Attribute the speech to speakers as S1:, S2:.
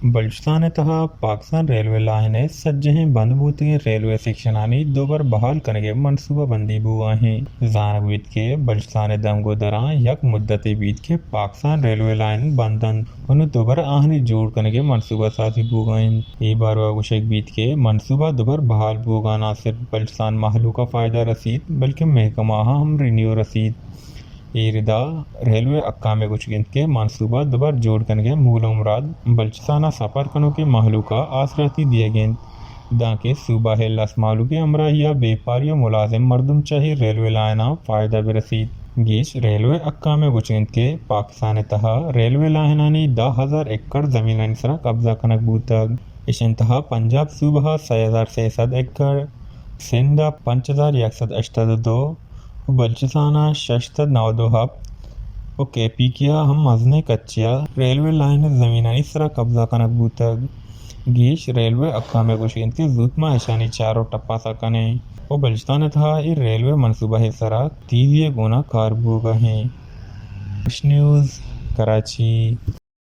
S1: बलुचिस्तान तहा Pakistan railway line सज्जहें बंद बूती railway सेक्शनानी दोबार बहाल करने मनसूबा बंदी बुआ हैं जानक बीत के बलुचिस्तान दमगो दरां यक मुद्दत बीत के पाकिस्तान रेलवे लाइन बंदन उन्हें दोबार आहनी जोड़ करने मनसूबा साथी बुगाइन ये बार वागुशक बीत के मनसूबा दोबार बहाल बुगा ना सिर्फ बलुचिस्तान महलू का फायदा रसीद बल्कि महकमा हम रिन्यू रसीद इरदा रेलवे अक्काम कुछ गिनत के मनसूबा दोबार जोड़ करने मूल मुराद बलुचिस्तान सफ़र कनो के महलू का आसराती दिए गए दाके सूबा है लस मालू के अमरा या बेपारी मुलाजिम मर्दम चाहे रेलवे लाइना फ़ायदा भी गीश रेलवे अक्काम कुछ गिनत के पाकिस्तान तहा रेलवे लाइनानी 10,000 एकड़ ज़मीन सरा कब्जा कनक बूतग इस इंतहा पंजाब सूबा 6,600 एकड़ सिंध 5,182 बलुचिस्तान 692 हब और केपी किया हम मजने कच्चिया रेलवे लाइन ज़मीनानी सरा कब्जा कनक बूतग गीश रेलवे अक्काम कुछ गिनती जूतमा ऐशानी चारों टप्पा सकने और बलुचिस्तान था ये रेलवे मनसूबा है सरा तीव्य गुना कारबूगा हैं न्यूज़ कराची।